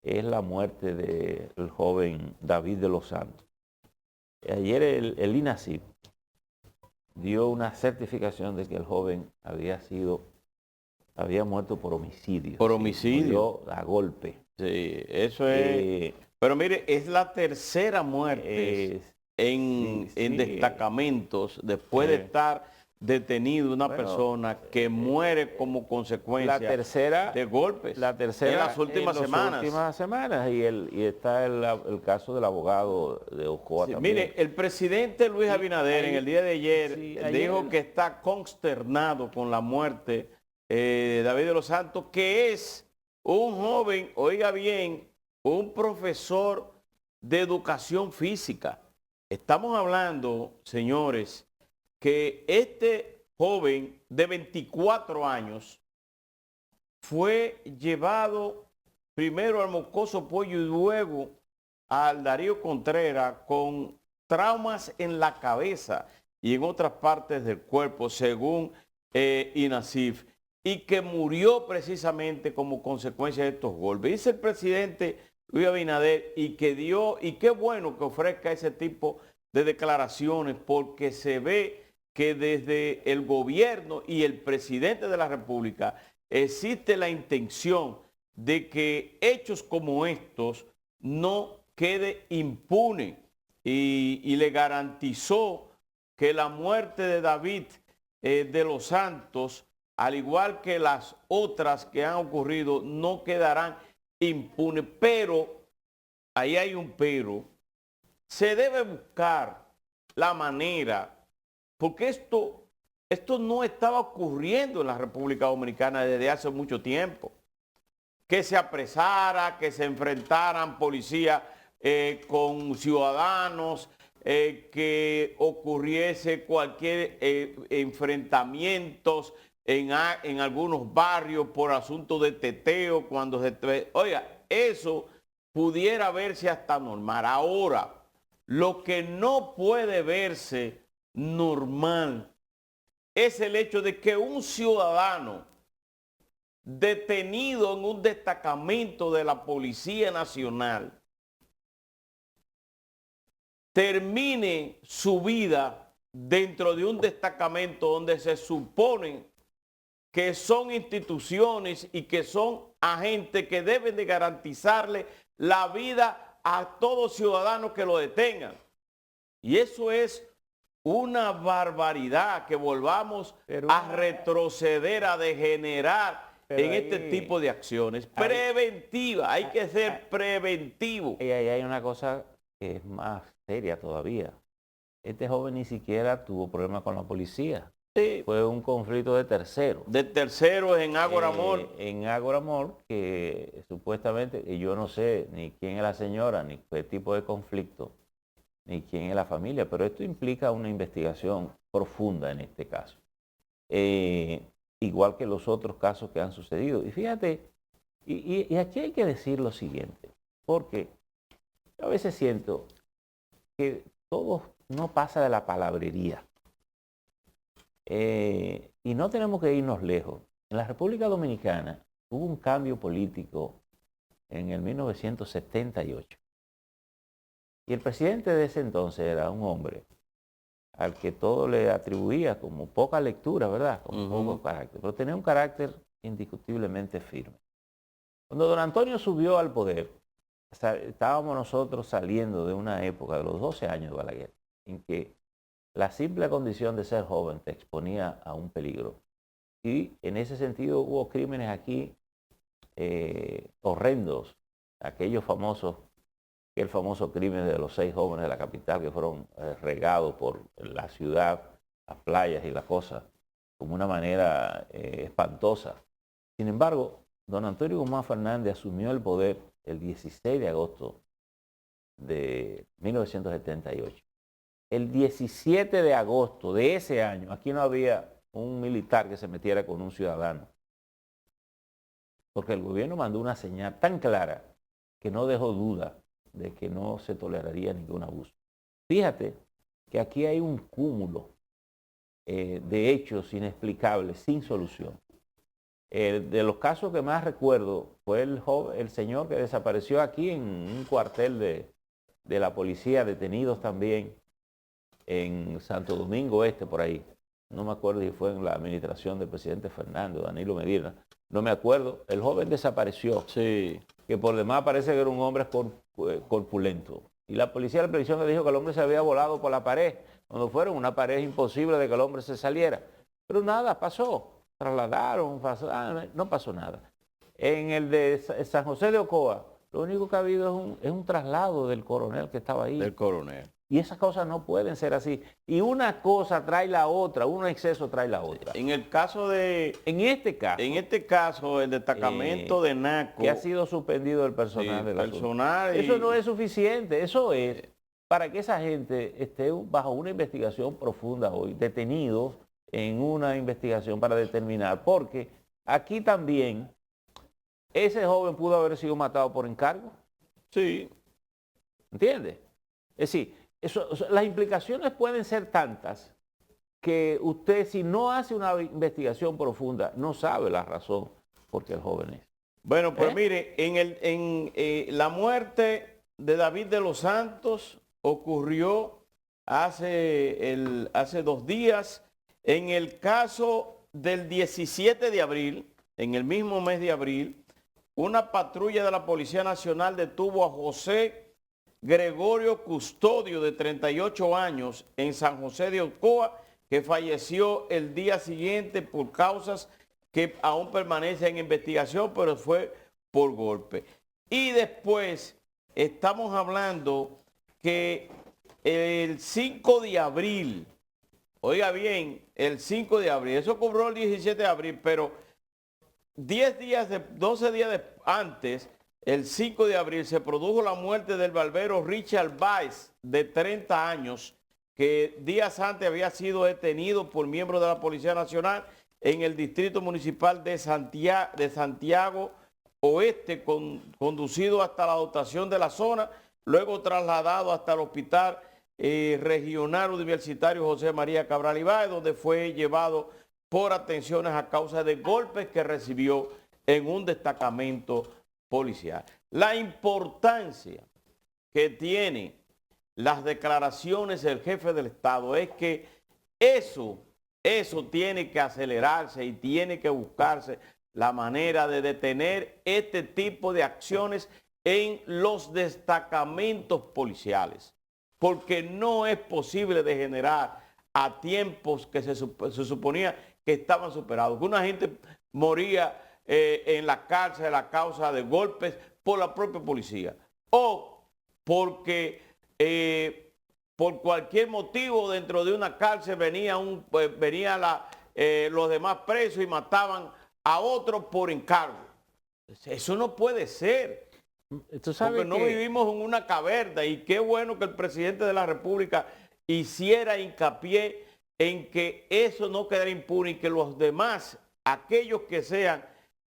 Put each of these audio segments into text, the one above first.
es la muerte del joven David de los Santos. Ayer el INACIF dio una certificación de que el joven había muerto por homicidio. Por homicidio. Murió a golpe. Sí, eso es. Pero mire, es la tercera muerte en destacamentos después de estar detenido una persona que muere como consecuencia de golpes. La tercera en las últimas semanas. Y está el caso del abogado de Ocoa también. Mire, el presidente Luis Abinader en el día de ayer dijo que está consternado con la muerte de David de los Santos, que es un joven, oiga bien, un profesor de educación física. Estamos hablando, señores, que este joven de 24 años fue llevado primero al Mocoso Pollo y luego al Darío Contreras con traumas en la cabeza y en otras partes del cuerpo, según INACIF, y que murió precisamente como consecuencia de estos golpes. Dice el presidente Luis Abinader y qué bueno que ofrezca ese tipo de declaraciones, porque se ve que desde el gobierno y el presidente de la República existe la intención de que hechos como estos no quede impune, y le garantizó que la muerte de David de los Santos, al igual que las otras que han ocurrido, no quedarán impunes. Pero, ahí hay un pero, se debe buscar la manera, porque esto no estaba ocurriendo en la República Dominicana desde hace mucho tiempo. Que se apresara, que se enfrentaran policías con ciudadanos, que ocurriese cualquier enfrentamientos en algunos barrios por asunto de teteo, cuando oiga, eso pudiera verse hasta normal. Ahora, lo que no puede verse normal es el hecho de que un ciudadano detenido en un destacamento de la Policía Nacional termine su vida dentro de un destacamento donde se supone que son instituciones y que son agentes que deben de garantizarle la vida a todo ciudadano que lo detengan. Y eso es una barbaridad, que volvamos a retroceder, a degenerar en este tipo de acciones preventivas. Hay que ser preventivo. Y ahí hay una cosa que es más seria todavía. Este joven ni siquiera tuvo problemas con la policía. Sí. Fue un conflicto de terceros. De terceros en Ágora Mall. En Ágora Mall, que supuestamente, y yo no sé ni quién es la señora, ni qué tipo de conflicto, ni quién es la familia, pero esto implica una investigación profunda en este caso. Igual que los otros casos que han sucedido. Y fíjate, y aquí hay que decir lo siguiente, porque yo a veces siento que todo no pasa de la palabrería. Y no tenemos que irnos lejos. En la República Dominicana hubo un cambio político en el 1978. Y el presidente de ese entonces era un hombre al que todo le atribuía como poca lectura, ¿verdad? Con poco carácter. Pero tenía un carácter indiscutiblemente firme. Cuando don Antonio subió al poder, estábamos nosotros saliendo de una época de los 12 años de Balaguer, en que la simple condición de ser joven te exponía a un peligro. Y en ese sentido hubo crímenes aquí horrendos, aquellos famosos, el famoso crimen de los 6 jóvenes de la capital que fueron regados por la ciudad, las playas y las cosas, como una manera espantosa. Sin embargo, don Antonio Guzmán Fernández asumió el poder el 16 de agosto de 1978. El 17 de agosto de ese año, aquí no había un militar que se metiera con un ciudadano, porque el gobierno mandó una señal tan clara que no dejó duda de que no se toleraría ningún abuso. Fíjate que aquí hay un cúmulo de hechos inexplicables, sin solución. De los casos que más recuerdo fue el señor que desapareció aquí en un cuartel de la policía, detenidos también en Santo Domingo Este, por ahí. No me acuerdo si fue en la administración del presidente Fernando, Danilo Medina. No me acuerdo. El joven desapareció. Sí. Que por demás parece que era un hombre corpulento. Y la policía de la prisión le dijo que el hombre se había volado por la pared. Cuando fueron una pared imposible de que el hombre se saliera. Pero nada, pasó. Trasladaron, no pasó nada. En el de San José de Ocoa, lo único que ha habido es un traslado del coronel que estaba ahí. Del coronel. Y esas cosas no pueden ser así. Y una cosa trae la otra, un exceso trae la otra. En el caso de... En este caso, el destacamento de Naco... Que ha sido suspendido el personal de la personal. Eso no es suficiente. Eso es para que esa gente esté bajo una investigación profunda hoy, detenidos en una investigación para determinar. Porque aquí también ese joven pudo haber sido matado por encargo. Sí. ¿Entiendes? Es decir, las implicaciones pueden ser tantas que usted, si no hace una investigación profunda, no sabe la razón por qué el joven es. Bueno, pues mire, la muerte de David de los Santos ocurrió hace 2 días. En el caso del 17 de abril, en el mismo mes de abril, una patrulla de la Policía Nacional detuvo a José Gregorio Custodio, de 38 años, en San José de Ocoa, que falleció el día siguiente por causas que aún permanecen en investigación, pero fue por golpe. Y después estamos hablando que el 5 de abril, oiga bien, el 5 de abril, eso cobró el 17 de abril, pero 12 días antes, el 5 de abril, se produjo la muerte del barbero Richard Baez, de 30 años, que días antes había sido detenido por miembros de la Policía Nacional en el Distrito Municipal de Santiago Oeste, conducido hasta la dotación de la zona, luego trasladado hasta el Hospital Regional Universitario José María Cabral Ibáez, donde fue llevado por atenciones a causa de golpes que recibió en un destacamento policial. La importancia que tiene las declaraciones del jefe del Estado es que eso tiene que acelerarse y tiene que buscarse la manera de detener este tipo de acciones en los destacamentos policiales, porque no es posible degenerar a tiempos que se suponía que estaban superados, que una gente moría en la cárcel a causa de golpes por la propia policía, o porque por cualquier motivo dentro de una cárcel venían los demás presos y mataban a otros por encargo. Eso no puede ser. Porque no vivimos en una caverna, y qué bueno que el presidente de la República hiciera hincapié en que eso no quedara impune y que los demás, aquellos que sean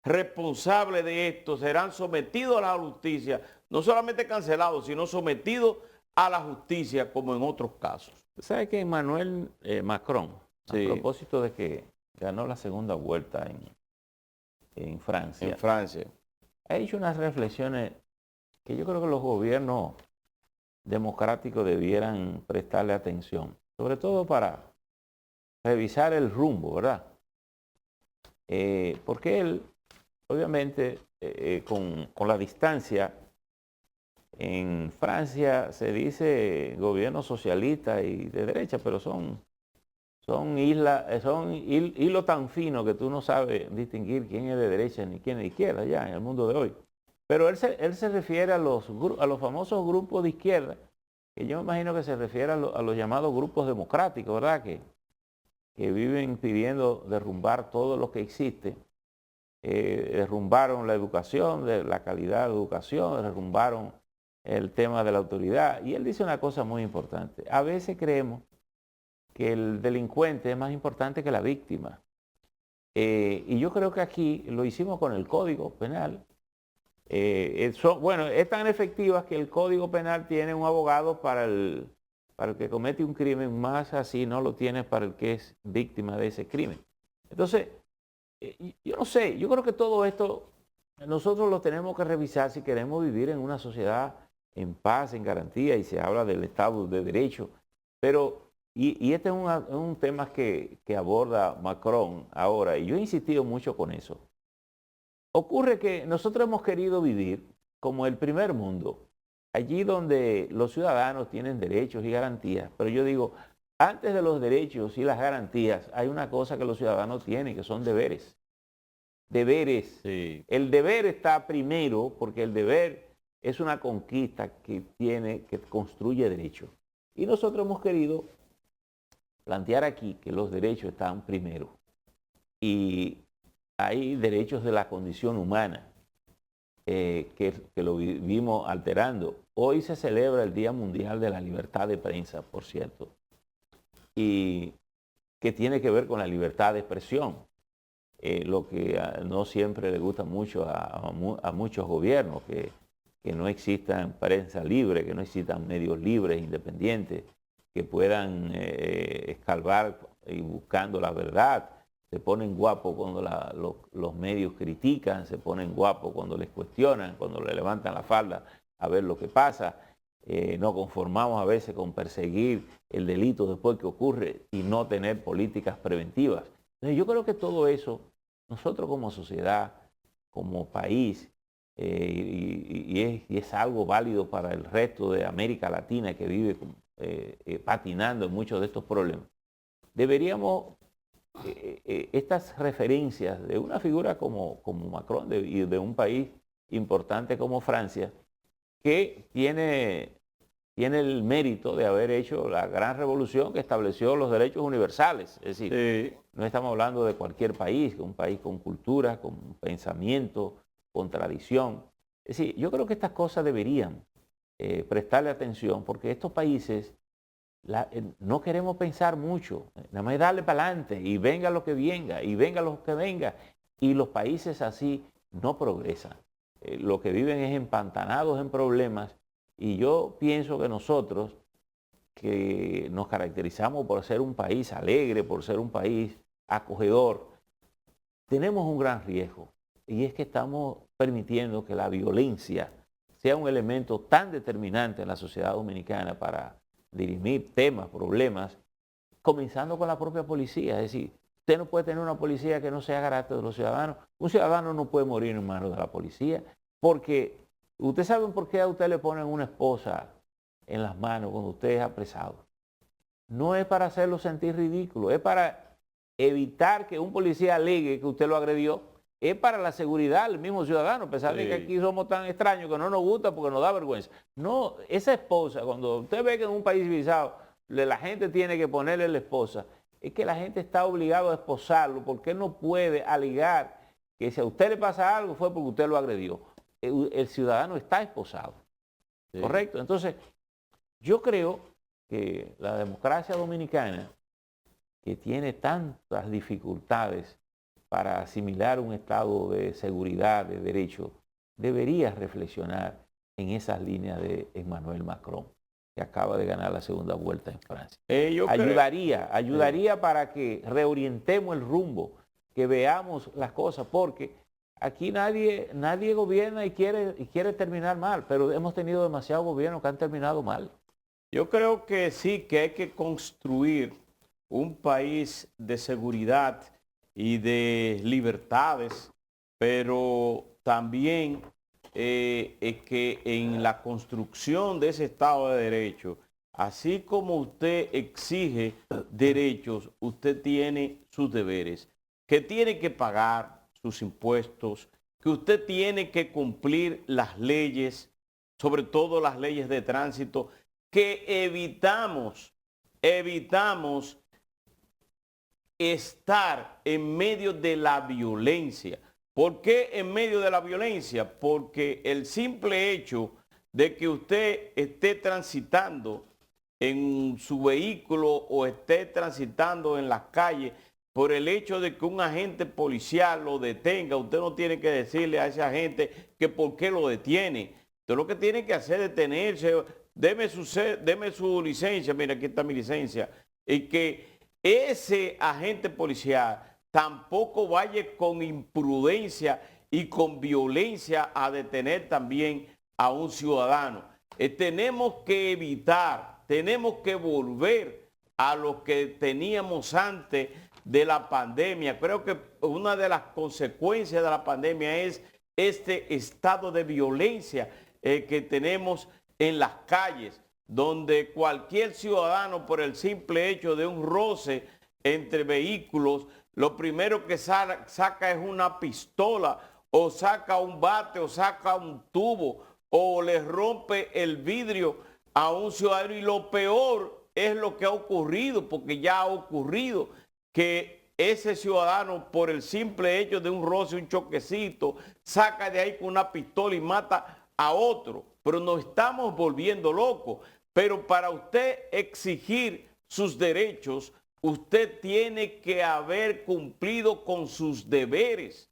responsables de esto, serán sometidos a la justicia, no solamente cancelados, sino sometidos a la justicia como en otros casos. ¿Sabe que Emmanuel Macron, sí, a propósito de que ganó la segunda vuelta en Francia, ha hecho unas reflexiones que yo creo que los gobiernos democráticos debieran prestarle atención, sobre todo para revisar el rumbo, ¿verdad? Porque él, obviamente, con la distancia, en Francia se dice gobierno socialista y de derecha, pero son hilos tan finos que tú no sabes distinguir quién es de derecha ni quién es de izquierda ya en el mundo de hoy. Pero él se refiere a los famosos grupos de izquierda, que yo me imagino que se refiere a los llamados grupos democráticos, ¿verdad? Que viven pidiendo derrumbar todo lo que existe. Derrumbaron la educación, la calidad de la educación, derrumbaron el tema de la autoridad. Y él dice una cosa muy importante. A veces creemos que el delincuente es más importante que la víctima. Y yo creo que aquí lo hicimos con el Código Penal. Bueno, es tan efectiva que el Código Penal tiene un abogado para el que comete un crimen, más así no lo tiene para el que es víctima de ese crimen. Entonces, Yo no sé, yo creo que todo esto nosotros lo tenemos que revisar si queremos vivir en una sociedad en paz, en garantía, y se habla del Estado de Derecho. Pero, y este es un tema que aborda Macron ahora, y yo he insistido mucho con eso. Ocurre que nosotros hemos querido vivir como el primer mundo, allí donde los ciudadanos tienen derechos y garantías, pero yo digo, antes de los derechos y las garantías, hay una cosa que los ciudadanos tienen, que son deberes. Deberes. Sí. El deber está primero, porque el deber es una conquista que construye derechos. Y nosotros hemos querido plantear aquí que los derechos están primero. Y hay derechos de la condición humana que lo vivimos alterando. Hoy se celebra el Día Mundial de la Libertad de Prensa, por cierto, y que tiene que ver con la libertad de expresión, lo que no siempre le gusta mucho a muchos gobiernos, que no existan prensa libre, que no existan medios libres, independientes, que puedan escarbar y buscando la verdad. Se ponen guapos cuando los medios critican, se ponen guapos cuando les cuestionan, cuando le levantan la falda a ver lo que pasa. Nos conformamos a veces con perseguir el delito después que ocurre y no tener políticas preventivas. Entonces yo creo que todo eso, nosotros como sociedad, como país, y es algo válido para el resto de América Latina que vive patinando en muchos de estos problemas, deberíamos estas referencias de una figura como Macron y de un país importante como Francia, que tiene el mérito de haber hecho la gran revolución que estableció los derechos universales. Es decir, no estamos hablando de cualquier país, un país con cultura, con pensamiento, con tradición. Es decir, yo creo que estas cosas deberían prestarle atención, porque estos países no queremos pensar mucho, nada más darle para adelante y venga lo que venga, y venga lo que venga, y los países así no progresan. Lo que viven es empantanados en problemas, y yo pienso que nosotros, que nos caracterizamos por ser un país alegre, por ser un país acogedor, tenemos un gran riesgo, y es que estamos permitiendo que la violencia sea un elemento tan determinante en la sociedad dominicana para dirimir temas, problemas, comenzando con la propia policía. Es decir, usted no puede tener una policía que no sea garante de los ciudadanos. Un ciudadano no puede morir en manos de la policía, porque ustedes saben por qué a usted le ponen una esposa en las manos cuando usted es apresado. No es para hacerlo sentir ridículo, es para evitar que un policía alegue que usted lo agredió, es para la seguridad del mismo ciudadano, a pesar de que aquí somos tan extraños que no nos gusta porque nos da vergüenza. No, esa esposa, cuando usted ve que en un país civilizado la gente tiene que ponerle la esposa, es que la gente está obligada a esposarlo, porque no puede alegar que si a usted le pasa algo fue porque usted lo agredió. El ciudadano está esposado, ¿correcto? Entonces, yo creo que la democracia dominicana, que tiene tantas dificultades para asimilar un estado de seguridad, de derecho, debería reflexionar en esas líneas de Emmanuel Macron, que acaba de ganar la segunda vuelta en Francia. Ayudaría para que reorientemos el rumbo, que veamos las cosas, porque aquí nadie gobierna y quiere terminar mal, pero hemos tenido demasiados gobiernos que han terminado mal. Yo creo que sí, que hay que construir un país de seguridad y de libertades, pero también que en la construcción de ese Estado de Derecho, así como usted exige derechos, usted tiene sus deberes, que tiene que pagar sus impuestos, que usted tiene que cumplir las leyes, sobre todo las leyes de tránsito, que evitamos estar en medio de la violencia. ¿Por qué en medio de la violencia? Porque el simple hecho de que usted esté transitando en su vehículo o esté transitando en las calles, por el hecho de que un agente policial lo detenga, usted no tiene que decirle a ese agente que por qué lo detiene. Usted lo que tiene que hacer es detenerse, deme su licencia, mira, aquí está mi licencia, y que ese agente policial tampoco vaya con imprudencia y con violencia a detener también a un ciudadano. Tenemos que evitar, tenemos que volver a lo que teníamos antes de la pandemia. Creo que una de las consecuencias de la pandemia es este estado de violencia que tenemos en las calles, donde cualquier ciudadano, por el simple hecho de un roce entre vehículos, lo primero que saca es una pistola, o saca un bate, o saca un tubo, o le rompe el vidrio a un ciudadano. Y lo peor es lo que ha ocurrido, porque ya ha ocurrido, que ese ciudadano, por el simple hecho de un roce, un choquecito, saca de ahí con una pistola y mata a otro. Pero nos estamos volviendo locos. Pero para usted exigir sus derechos, usted tiene que haber cumplido con sus deberes.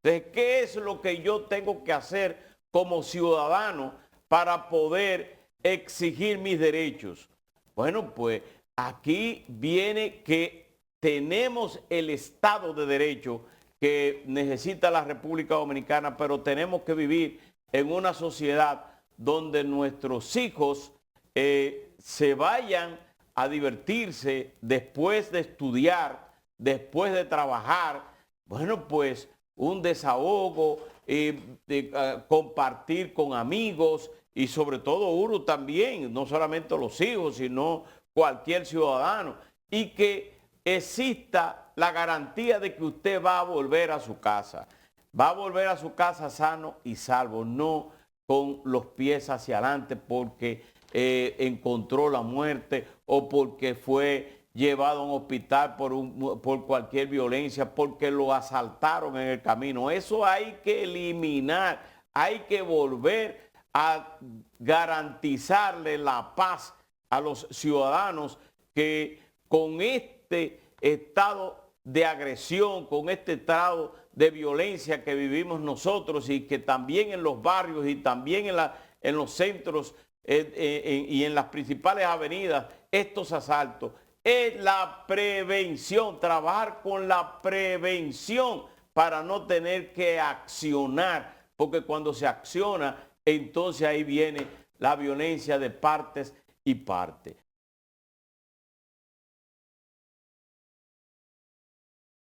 Entonces, ¿qué es lo que yo tengo que hacer como ciudadano para poder exigir mis derechos? Bueno, pues aquí viene que tenemos el Estado de Derecho que necesita la República Dominicana, pero tenemos que vivir en una sociedad donde nuestros hijos se vayan a divertirse después de estudiar, después de trabajar. Bueno, pues un desahogo, compartir con amigos y sobre todo uno también, no solamente los hijos, sino cualquier ciudadano, y que exista la garantía de que usted va a volver a su casa. Va a volver a su casa sano y salvo, no con los pies hacia adelante porque encontró la muerte o porque fue llevado a un hospital por cualquier violencia, porque lo asaltaron en el camino. Eso hay que eliminar, hay que volver a garantizarle la paz a los ciudadanos que con este estado de agresión, con este estado de violencia que vivimos nosotros y que también en los barrios y también en los centros y en las principales avenidas, estos asaltos, es la prevención, trabajar con la prevención para no tener que accionar, porque cuando se acciona, entonces ahí viene la violencia de partes y partes.